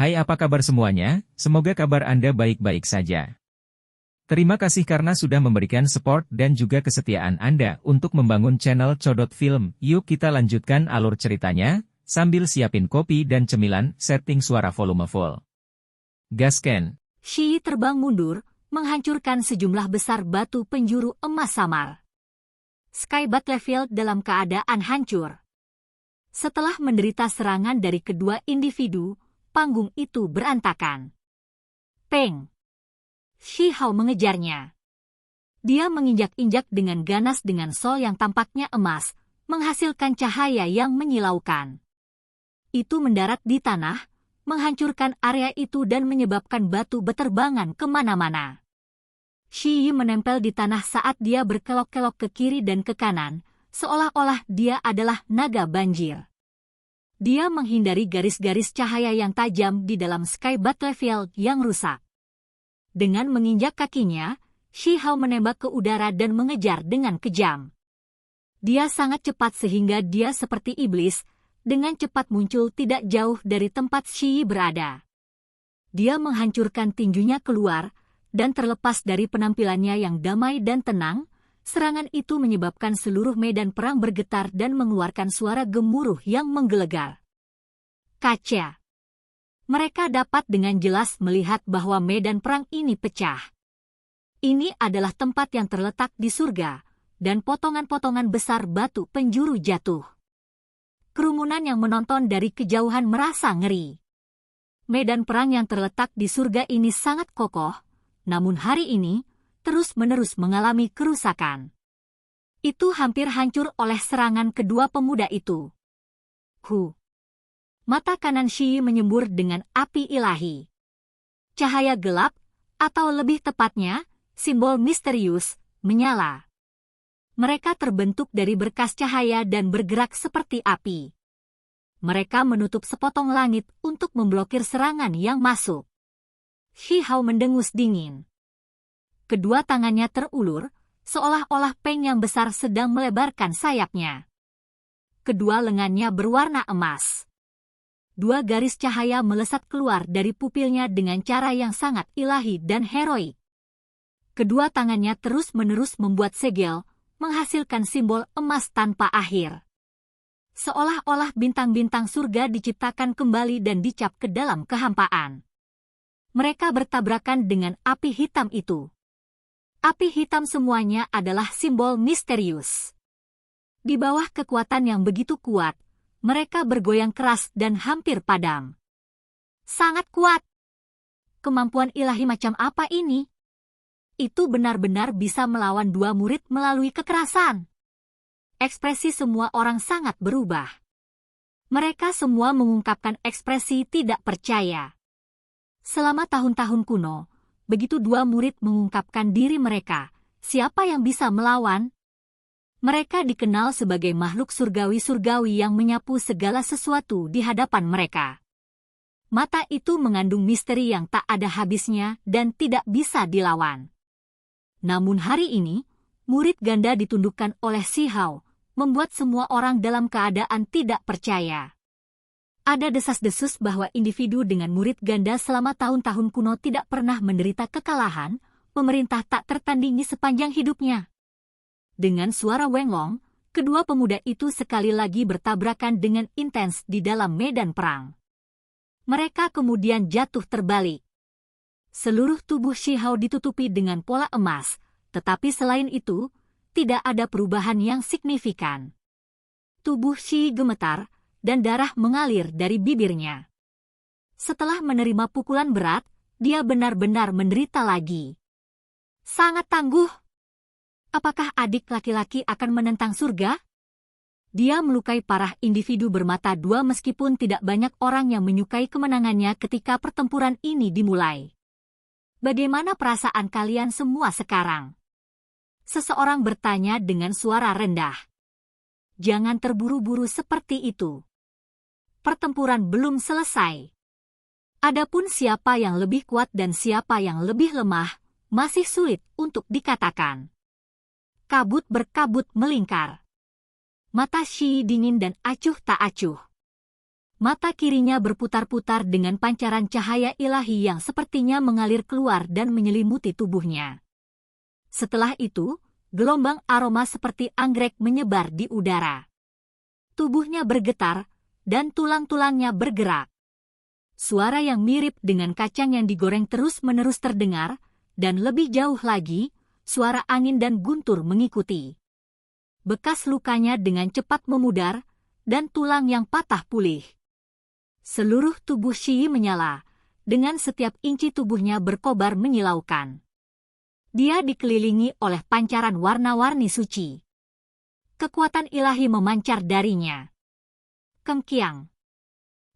Hai, apa kabar semuanya? Semoga kabar Anda baik-baik saja. Terima kasih karena sudah memberikan support dan juga kesetiaan Anda untuk membangun channel Codot Film. Yuk kita lanjutkan alur ceritanya, sambil siapin kopi dan cemilan, setting suara volume full. Gasken. Shi terbang mundur, menghancurkan sejumlah besar batu penjuru emas samar. Sky Battlefield dalam keadaan hancur. Setelah menderita serangan dari kedua individu, panggung itu berantakan. Peng! Shi Hao mengejarnya. Dia menginjak-injak dengan ganas dengan sol yang tampaknya emas, menghasilkan cahaya yang menyilaukan. Itu mendarat di tanah, menghancurkan area itu dan menyebabkan batu beterbangan kemana-mana. Shi Yi menempel di tanah saat dia berkelok-kelok ke kiri dan ke kanan, seolah-olah dia adalah naga banjir. Dia menghindari garis-garis cahaya yang tajam di dalam Sky Battlefield yang rusak. Dengan menginjak kakinya, Shi Hao menembak ke udara dan mengejar dengan kejam. Dia sangat cepat sehingga dia seperti iblis, dengan cepat muncul tidak jauh dari tempat Shi Yi berada. Dia menghancurkan tinjunya keluar, dan terlepas dari penampilannya yang damai dan tenang, serangan itu menyebabkan seluruh medan perang bergetar dan mengeluarkan suara gemuruh yang menggelegar. Kaca. Mereka dapat dengan jelas melihat bahwa medan perang ini pecah. Ini adalah tempat yang terletak di surga, dan potongan-potongan besar batu penjuru jatuh. Kerumunan yang menonton dari kejauhan merasa ngeri. Medan perang yang terletak di surga ini sangat kokoh, namun hari ini terus-menerus mengalami kerusakan. Itu hampir hancur oleh serangan kedua pemuda itu. Mata kanan Shi Yi menyembur dengan api ilahi. Cahaya gelap, atau lebih tepatnya, simbol misterius, menyala. Mereka terbentuk dari berkas cahaya dan bergerak seperti api. Mereka menutup sepotong langit untuk memblokir serangan yang masuk. Shi Hao mendengus dingin. Kedua tangannya terulur, seolah-olah peng yang besar sedang melebarkan sayapnya. Kedua lengannya berwarna emas. Dua garis cahaya melesat keluar dari pupilnya dengan cara yang sangat ilahi dan heroik. Kedua tangannya terus-menerus membuat segel, menghasilkan simbol emas tanpa akhir. Seolah-olah bintang-bintang surga diciptakan kembali dan dicap ke dalam kehampaan. Mereka bertabrakan dengan api hitam itu. Api hitam semuanya adalah simbol misterius. Di bawah kekuatan yang begitu kuat, mereka bergoyang keras dan hampir padam. Sangat kuat. Kemampuan ilahi macam apa ini? Itu benar-benar bisa melawan dua murid melalui kekerasan. Ekspresi semua orang sangat berubah. Mereka semua mengungkapkan ekspresi tidak percaya. Selama tahun-tahun kuno, begitu dua murid mengungkapkan diri mereka, siapa yang bisa melawan? Mereka dikenal sebagai makhluk surgawi-surgawi yang menyapu segala sesuatu di hadapan mereka. Mata itu mengandung misteri yang tak ada habisnya dan tidak bisa dilawan. Namun hari ini, murid ganda ditundukkan oleh Shi Hao, membuat semua orang dalam keadaan tidak percaya. Ada desas-desus bahwa individu dengan murid ganda selama tahun-tahun kuno tidak pernah menderita kekalahan, pemerintah tak tertandingi sepanjang hidupnya. Dengan suara wenglong, kedua pemuda itu sekali lagi bertabrakan dengan intens di dalam medan perang. Mereka kemudian jatuh terbalik. Seluruh tubuh Shi Hao ditutupi dengan pola emas, tetapi selain itu, tidak ada perubahan yang signifikan. Tubuh Shi gemetar, dan darah mengalir dari bibirnya. Setelah menerima pukulan berat, dia benar-benar menderita lagi. Sangat tangguh. Apakah adik laki-laki akan menentang surga? Dia melukai parah individu bermata dua meskipun tidak banyak orang yang menyukai kemenangannya ketika pertempuran ini dimulai. Bagaimana perasaan kalian semua sekarang? Seseorang bertanya dengan suara rendah. Jangan terburu-buru seperti itu. Pertempuran belum selesai. Adapun siapa yang lebih kuat dan siapa yang lebih lemah, masih sulit untuk dikatakan. Kabut berkabut melingkar. Mata Shi dingin dan acuh tak acuh. Mata kirinya berputar-putar dengan pancaran cahaya ilahi yang sepertinya mengalir keluar dan menyelimuti tubuhnya. Setelah itu, gelombang aroma seperti anggrek menyebar di udara. Tubuhnya bergetar, dan tulang-tulangnya bergerak. Suara yang mirip dengan kacang yang digoreng terus-menerus terdengar, dan lebih jauh lagi, suara angin dan guntur mengikuti. Bekas lukanya dengan cepat memudar, dan tulang yang patah pulih. Seluruh tubuh Shi menyala, dengan setiap inci tubuhnya berkobar menyilaukan. Dia dikelilingi oleh pancaran warna-warni suci. Kekuatan ilahi memancar darinya. Kengkiang.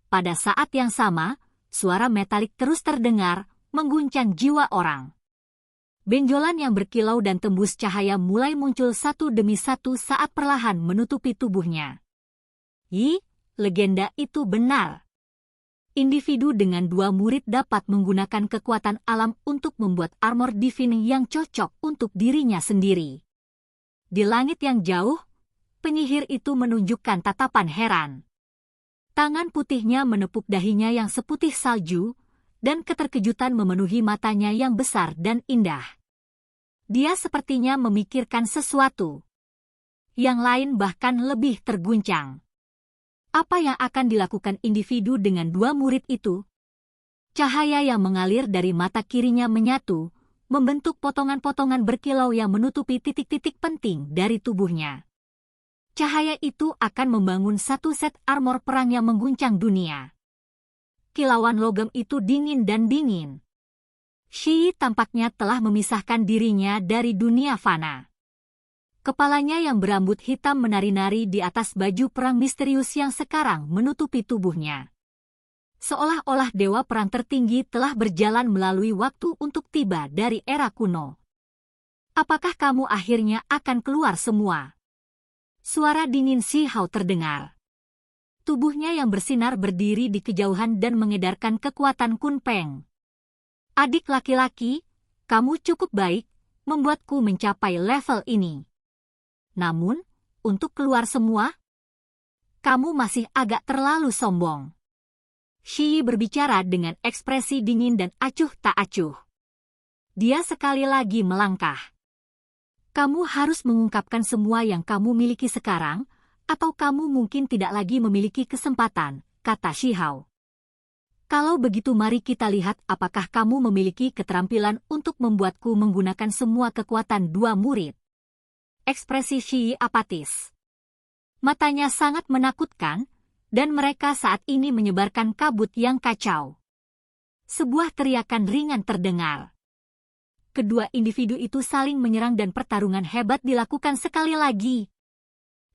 Pada saat yang sama, suara metalik terus terdengar, mengguncang jiwa orang. Benjolan yang berkilau dan tembus cahaya mulai muncul satu demi satu saat perlahan menutupi tubuhnya. Legenda itu benar. Individu dengan 2 murid dapat menggunakan kekuatan alam untuk membuat armor divine yang cocok untuk dirinya sendiri. Di langit yang jauh, penyihir itu menunjukkan tatapan heran. Tangan putihnya menepuk dahinya yang seputih salju, dan keterkejutan memenuhi matanya yang besar dan indah. Dia sepertinya memikirkan sesuatu. Yang lain bahkan lebih terguncang. Apa yang akan dilakukan individu dengan 2 murid itu? Cahaya yang mengalir dari mata kirinya menyatu, membentuk potongan-potongan berkilau yang menutupi titik-titik penting dari tubuhnya. Cahaya itu akan membangun satu set armor perang yang mengguncang dunia. Kilauan logam itu dingin dan dingin. Shi tampaknya telah memisahkan dirinya dari dunia fana. Kepalanya yang berambut hitam menari-nari di atas baju perang misterius yang sekarang menutupi tubuhnya. Seolah-olah dewa perang tertinggi telah berjalan melalui waktu untuk tiba dari era kuno. Apakah kamu akhirnya akan keluar semua? Suara dingin Shi Hao terdengar. Tubuhnya yang bersinar berdiri di kejauhan dan mengedarkan kekuatan Kun Peng. Adik laki-laki, kamu cukup baik, membuatku mencapai level ini. Namun, untuk keluar semua, kamu masih agak terlalu sombong. Shi berbicara dengan ekspresi dingin dan acuh tak acuh. Dia sekali lagi melangkah. Kamu harus mengungkapkan semua yang kamu miliki sekarang, atau kamu mungkin tidak lagi memiliki kesempatan, kata Shi Hao. Kalau begitu mari kita lihat apakah kamu memiliki keterampilan untuk membuatku menggunakan semua kekuatan 2 murid. Ekspresi Shi apatis. Matanya sangat menakutkan, dan mereka saat ini menyebarkan kabut yang kacau. Sebuah teriakan ringan terdengar. Kedua individu itu saling menyerang dan pertarungan hebat dilakukan sekali lagi.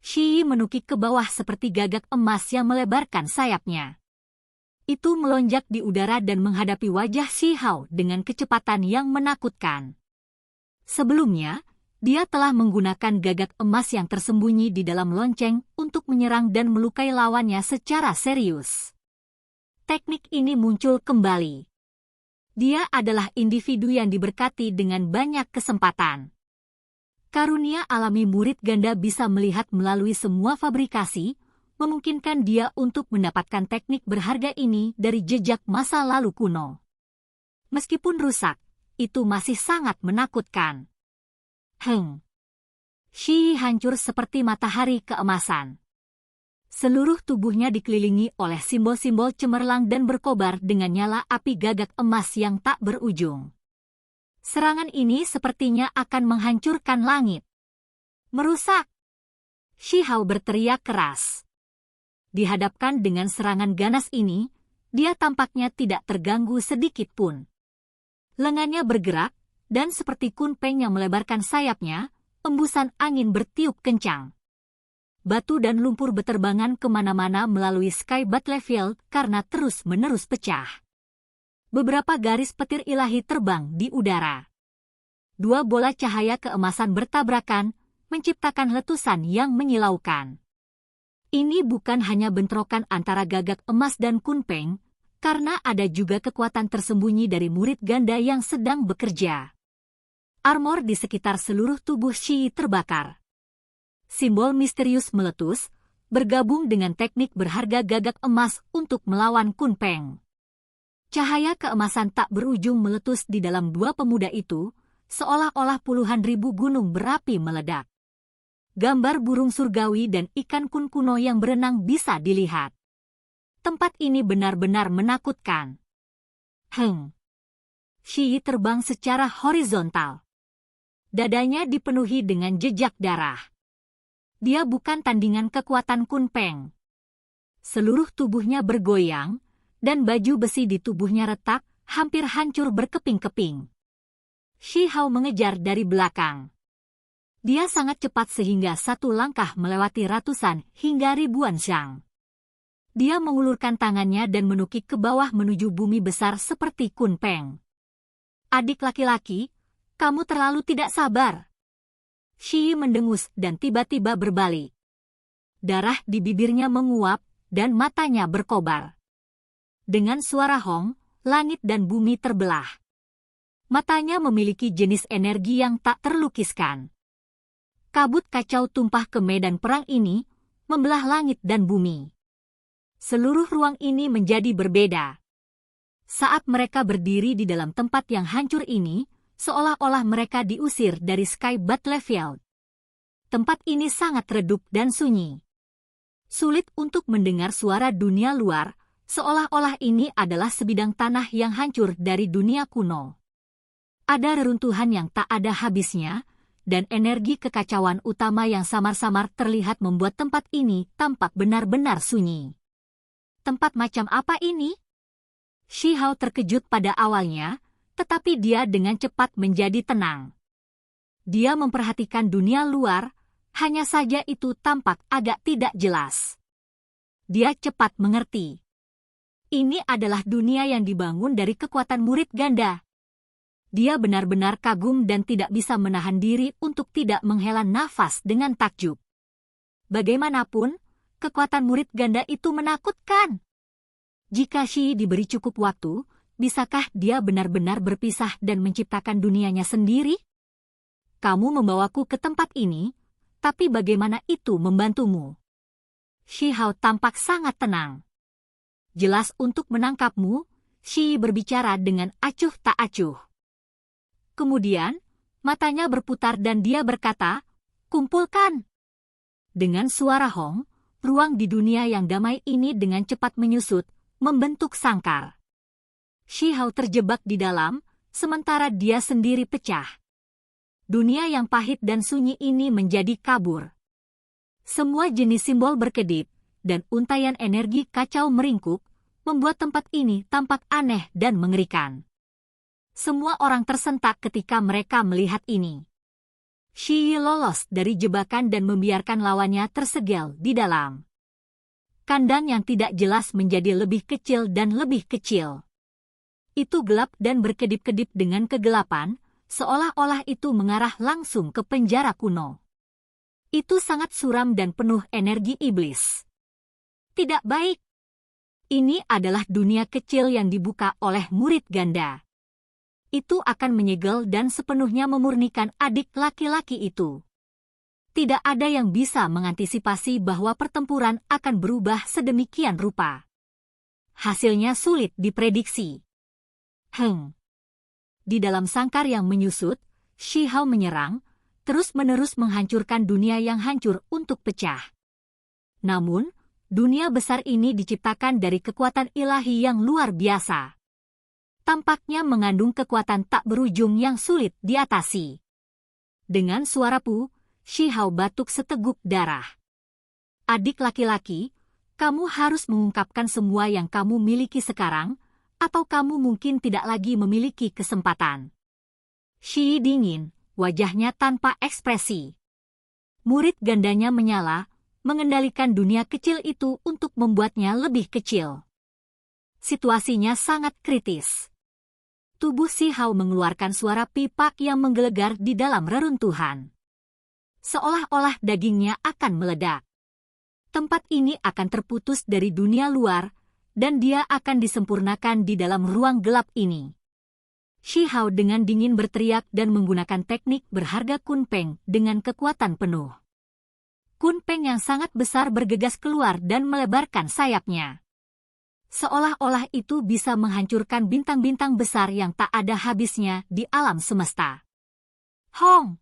Shi menukik ke bawah seperti gagak emas yang melebarkan sayapnya. Itu melonjak di udara dan menghadapi wajah Shi Hao dengan kecepatan yang menakutkan. Sebelumnya, dia telah menggunakan gagak emas yang tersembunyi di dalam lonceng untuk menyerang dan melukai lawannya secara serius. Teknik ini muncul kembali. Dia adalah individu yang diberkati dengan banyak kesempatan. Karunia alami murid ganda bisa melihat melalui semua fabrikasi, memungkinkan dia untuk mendapatkan teknik berharga ini dari jejak masa lalu kuno. Meskipun rusak, itu masih sangat menakutkan. Shi hancur seperti matahari keemasan. Seluruh tubuhnya dikelilingi oleh simbol-simbol cemerlang dan berkobar dengan nyala api gagak emas yang tak berujung. Serangan ini sepertinya akan menghancurkan langit. Merusak! Shi Hao berteriak keras. Dihadapkan dengan serangan ganas ini, dia tampaknya tidak terganggu sedikit pun. Lengannya bergerak, dan seperti Kun Peng yang melebarkan sayapnya, embusan angin bertiup kencang. Batu dan lumpur beterbangan kemana-mana melalui Sky Battlefield karena terus-menerus pecah. Beberapa garis petir ilahi terbang di udara. 2 bola cahaya keemasan bertabrakan, menciptakan letusan yang menyilaukan. Ini bukan hanya bentrokan antara gagak emas dan Kun Peng, karena ada juga kekuatan tersembunyi dari murid ganda yang sedang bekerja. Armor di sekitar seluruh tubuh Shi terbakar. Simbol misterius meletus, bergabung dengan teknik berharga gagak emas untuk melawan Kunpeng. Cahaya keemasan tak berujung meletus di dalam dua pemuda itu, seolah-olah puluhan ribu gunung berapi meledak. Gambar burung surgawi dan ikan kun kuno yang berenang bisa dilihat. Tempat ini benar-benar menakutkan. Shi terbang secara horizontal. Dadanya dipenuhi dengan jejak darah. Dia bukan tandingan kekuatan Kunpeng. Seluruh tubuhnya bergoyang, dan baju besi di tubuhnya retak, hampir hancur berkeping-keping. Shi Hao mengejar dari belakang. Dia sangat cepat sehingga satu langkah melewati ratusan hingga ribuan xiang. Dia mengulurkan tangannya dan menukik ke bawah menuju bumi besar seperti Kunpeng. Adik laki-laki, kamu terlalu tidak sabar. Shi mendengus dan tiba-tiba berbalik. Darah di bibirnya menguap dan matanya berkobar. Dengan suara hong, langit dan bumi terbelah. Matanya memiliki jenis energi yang tak terlukiskan. Kabut kacau tumpah ke medan perang ini, membelah langit dan bumi. Seluruh ruang ini menjadi berbeda. Saat mereka berdiri di dalam tempat yang hancur ini, seolah-olah mereka diusir dari Sky Battlefield. Tempat ini sangat redup dan sunyi. Sulit untuk mendengar suara dunia luar, seolah-olah ini adalah sebidang tanah yang hancur dari dunia kuno. Ada reruntuhan yang tak ada habisnya, dan energi kekacauan utama yang samar-samar terlihat membuat tempat ini tampak benar-benar sunyi. Tempat macam apa ini? Shi Hao terkejut pada awalnya, tetapi dia dengan cepat menjadi tenang. Dia memperhatikan dunia luar, hanya saja itu tampak agak tidak jelas. Dia cepat mengerti. Ini adalah dunia yang dibangun dari kekuatan murid ganda. Dia benar-benar kagum dan tidak bisa menahan diri untuk tidak menghela nafas dengan takjub. Bagaimanapun, kekuatan murid ganda itu menakutkan. Jika Shi diberi cukup waktu, bisakah dia benar-benar berpisah dan menciptakan dunianya sendiri? Kamu membawaku ke tempat ini, tapi bagaimana itu membantumu? Shi Hao tampak sangat tenang. Jelas untuk menangkapmu, Shi berbicara dengan acuh tak acuh. Kemudian, matanya berputar dan dia berkata, kumpulkan. Dengan suara hong, ruang di dunia yang damai ini dengan cepat menyusut, membentuk sangkar. Shi Hao terjebak di dalam, sementara dia sendiri pecah. Dunia yang pahit dan sunyi ini menjadi kabur. Semua jenis simbol berkedip, dan untaian energi kacau meringkuk, membuat tempat ini tampak aneh dan mengerikan. Semua orang tersentak ketika mereka melihat ini. Shi lolos dari jebakan dan membiarkan lawannya tersegel di dalam. Kandang yang tidak jelas menjadi lebih kecil dan lebih kecil. Itu gelap dan berkedip-kedip dengan kegelapan, seolah-olah itu mengarah langsung ke penjara kuno. Itu sangat suram dan penuh energi iblis. Tidak baik. Ini adalah dunia kecil yang dibuka oleh murid ganda. Itu akan menyegel dan sepenuhnya memurnikan adik laki-laki itu. Tidak ada yang bisa mengantisipasi bahwa pertempuran akan berubah sedemikian rupa. Hasilnya sulit diprediksi. Di dalam sangkar yang menyusut, Shi Hao menyerang, terus-menerus menghancurkan dunia yang hancur untuk pecah. Namun, dunia besar ini diciptakan dari kekuatan ilahi yang luar biasa. Tampaknya mengandung kekuatan tak berujung yang sulit diatasi. Dengan suara pu, Shi Hao batuk seteguk darah. Adik laki-laki, kamu harus mengungkapkan semua yang kamu miliki sekarang, atau kamu mungkin tidak lagi memiliki kesempatan. Shi dingin, wajahnya tanpa ekspresi. Murid gandanya menyala, mengendalikan dunia kecil itu untuk membuatnya lebih kecil. Situasinya sangat kritis. Tubuh Shi Hao mengeluarkan suara pipak yang menggelegar di dalam reruntuhan. Seolah-olah dagingnya akan meledak. Tempat ini akan terputus dari dunia luar, dan dia akan disempurnakan di dalam ruang gelap ini. Shi Hao dengan dingin berteriak dan menggunakan teknik berharga Kunpeng dengan kekuatan penuh. Kunpeng yang sangat besar bergegas keluar dan melebarkan sayapnya. Seolah-olah itu bisa menghancurkan bintang-bintang besar yang tak ada habisnya di alam semesta. Hong!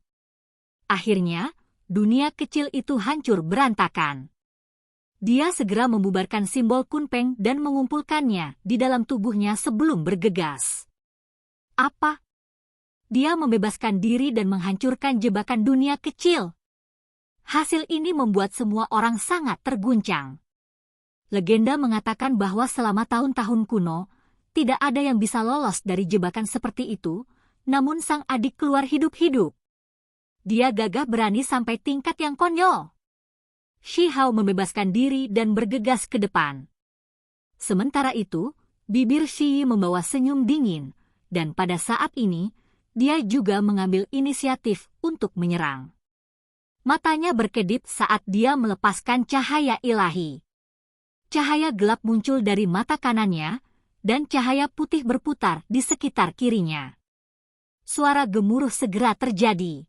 Akhirnya, dunia kecil itu hancur berantakan. Dia segera membubarkan simbol Kunpeng dan mengumpulkannya di dalam tubuhnya sebelum bergegas. Apa? Dia membebaskan diri dan menghancurkan jebakan dunia kecil. Hasil ini membuat semua orang sangat terguncang. Legenda mengatakan bahwa selama tahun-tahun kuno, tidak ada yang bisa lolos dari jebakan seperti itu, namun sang adik keluar hidup-hidup. Dia gagah berani sampai tingkat yang konyol. Shi Hao membebaskan diri dan bergegas ke depan. Sementara itu, bibir Shi Yi membawa senyum dingin, dan pada saat ini, dia juga mengambil inisiatif untuk menyerang. Matanya berkedip saat dia melepaskan cahaya ilahi. Cahaya gelap muncul dari mata kanannya, dan cahaya putih berputar di sekitar kirinya. Suara gemuruh segera terjadi.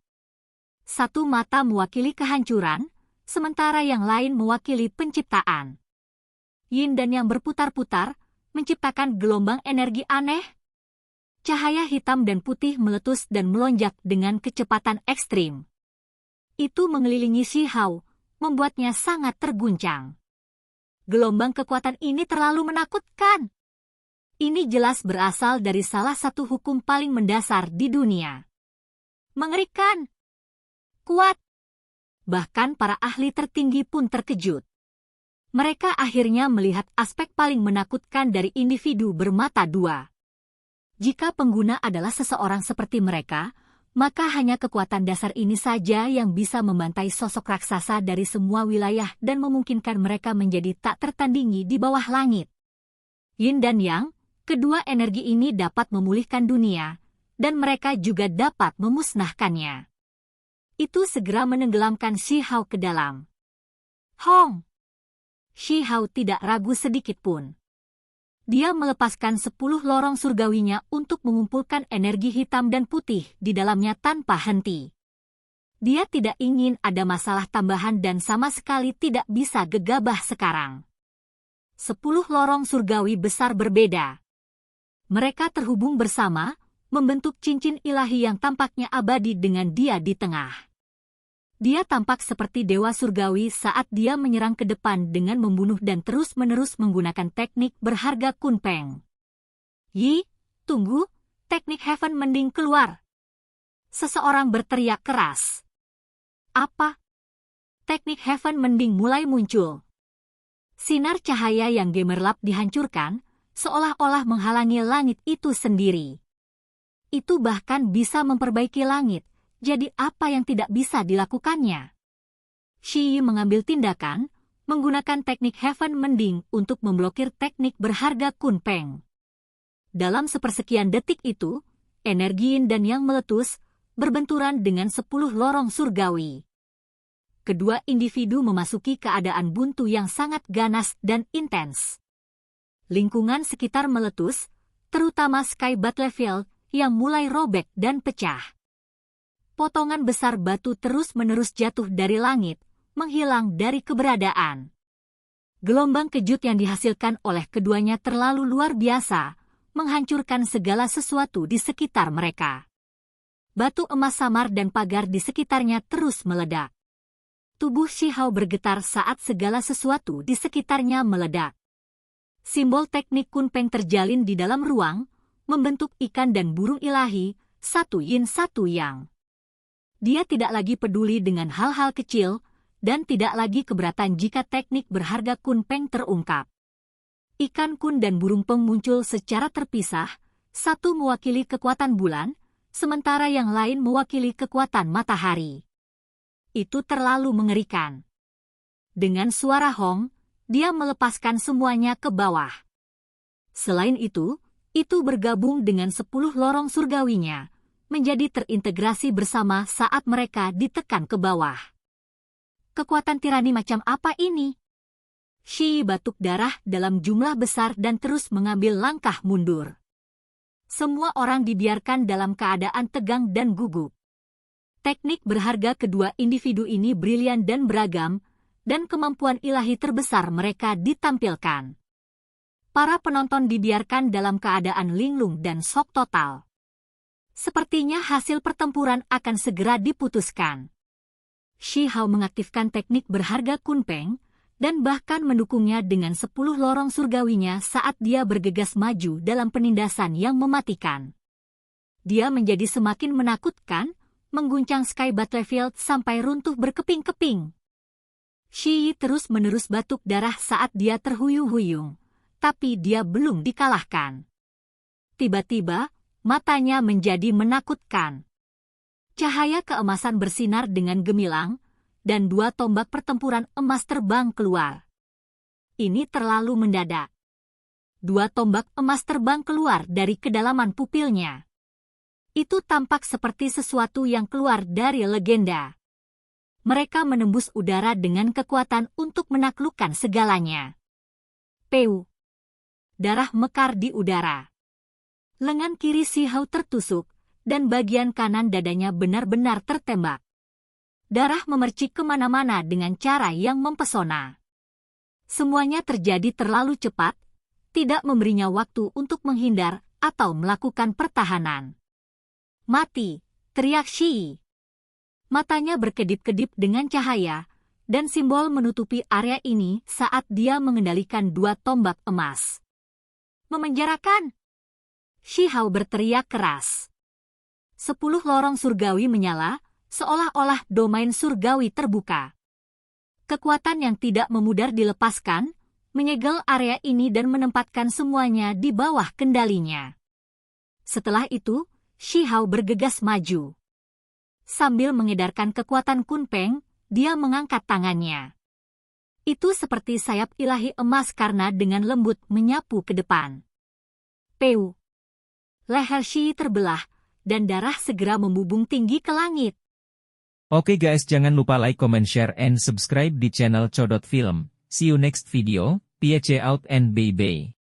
Satu mata mewakili kehancuran, sementara yang lain mewakili penciptaan. Yin dan yang berputar-putar, menciptakan gelombang energi aneh. Cahaya hitam dan putih meletus dan melonjak dengan kecepatan ekstrim. Itu mengelilingi Shi Hao, membuatnya sangat terguncang. Gelombang kekuatan ini terlalu menakutkan. Ini jelas berasal dari salah satu hukum paling mendasar di dunia. Mengerikan. Kuat. Bahkan para ahli tertinggi pun terkejut. Mereka akhirnya melihat aspek paling menakutkan dari individu bermata dua. Jika pengguna adalah seseorang seperti mereka, maka hanya kekuatan dasar ini saja yang bisa membantai sosok raksasa dari semua wilayah dan memungkinkan mereka menjadi tak tertandingi di bawah langit. Yin dan Yang, kedua energi ini dapat memulihkan dunia, dan mereka juga dapat memusnahkannya. Itu segera menenggelamkan Shi Hao ke dalam. Hong! Shi Hao tidak ragu sedikit pun. Dia melepaskan 10 lorong surgawinya untuk mengumpulkan energi hitam dan putih di dalamnya tanpa henti. Dia tidak ingin ada masalah tambahan dan sama sekali tidak bisa gegabah sekarang. 10 lorong surgawi besar berbeda. Mereka terhubung bersama, membentuk cincin ilahi yang tampaknya abadi dengan dia di tengah. Dia tampak seperti dewa surgawi saat dia menyerang ke depan dengan membunuh dan terus-menerus menggunakan teknik berharga Kunpeng. Yi, tunggu, teknik Heaven Mending keluar. Seseorang berteriak keras. Apa? Teknik Heaven Mending mulai muncul. Sinar cahaya yang gemerlap dihancurkan, seolah-olah menghalangi langit itu sendiri. Itu bahkan bisa memperbaiki langit. Jadi apa yang tidak bisa dilakukannya? Shi Yi mengambil tindakan, menggunakan teknik Heaven Mending untuk memblokir teknik berharga Kunpeng. Dalam sepersekian detik itu, energi Yin dan Yang meletus, berbenturan dengan 10 lorong surgawi. Kedua individu memasuki keadaan buntu yang sangat ganas dan intens. Lingkungan sekitar meletus, terutama Sky Battle Field yang mulai robek dan pecah. Potongan besar batu terus-menerus jatuh dari langit, menghilang dari keberadaan. Gelombang kejut yang dihasilkan oleh keduanya terlalu luar biasa, menghancurkan segala sesuatu di sekitar mereka. Batu emas samar dan pagar di sekitarnya terus meledak. Tubuh Shi Hao bergetar saat segala sesuatu di sekitarnya meledak. Simbol teknik Kunpeng terjalin di dalam ruang, membentuk ikan dan burung ilahi, satu yin satu yang. Dia tidak lagi peduli dengan hal-hal kecil, dan tidak lagi keberatan jika teknik berharga Kunpeng terungkap. Ikan kun dan burung peng muncul secara terpisah, satu mewakili kekuatan bulan, sementara yang lain mewakili kekuatan matahari. Itu terlalu mengerikan. Dengan suara Hong, dia melepaskan semuanya ke bawah. Selain itu bergabung dengan 10 lorong surgawinya, menjadi terintegrasi bersama saat mereka ditekan ke bawah. Kekuatan tirani macam apa ini? Shi Yi batuk darah dalam jumlah besar dan terus mengambil langkah mundur. Semua orang dibiarkan dalam keadaan tegang dan gugup. Teknik berharga kedua individu ini brilian dan beragam, dan kemampuan ilahi terbesar mereka ditampilkan. Para penonton dibiarkan dalam keadaan linglung dan shock total. Sepertinya hasil pertempuran akan segera diputuskan. Shi Hao mengaktifkan teknik berharga Kunpeng, dan bahkan mendukungnya dengan 10 lorong surgawinya saat dia bergegas maju dalam penindasan yang mematikan. Dia menjadi semakin menakutkan, mengguncang Sky Battlefield sampai runtuh berkeping-keping. Shi Yi terus-menerus batuk darah saat dia terhuyung-huyung, tapi dia belum dikalahkan. Tiba-tiba, matanya menjadi menakutkan. Cahaya keemasan bersinar dengan gemilang, dan 2 tombak pertempuran emas terbang keluar. Ini terlalu mendadak. 2 tombak emas terbang keluar dari kedalaman pupilnya. Itu tampak seperti sesuatu yang keluar dari legenda. Mereka menembus udara dengan kekuatan untuk menaklukkan segalanya. Peu. Darah mekar di udara. Lengan kiri Shi Hao tertusuk, dan bagian kanan dadanya benar-benar tertembak. Darah memercik kemana-mana dengan cara yang mempesona. Semuanya terjadi terlalu cepat, tidak memberinya waktu untuk menghindar atau melakukan pertahanan. Mati, teriak Shi Yi. Matanya berkedip-kedip dengan cahaya, dan simbol menutupi area ini saat dia mengendalikan 2 tombak emas. Memenjarakan! Shi Hao berteriak keras. 10 lorong surgawi menyala, seolah-olah domain surgawi terbuka. Kekuatan yang tidak memudar dilepaskan, menyegel area ini dan menempatkan semuanya di bawah kendalinya. Setelah itu, Shi Hao bergegas maju. Sambil mengedarkan kekuatan Kunpeng, dia mengangkat tangannya. Itu seperti sayap ilahi emas karena dengan lembut menyapu ke depan. Peu. Leher Shi Yi terbelah, dan darah segera membubung tinggi ke langit. Oke guys, jangan lupa like, comment, share, and subscribe di channel Codot Film. See you next video, peace out and bye-bye.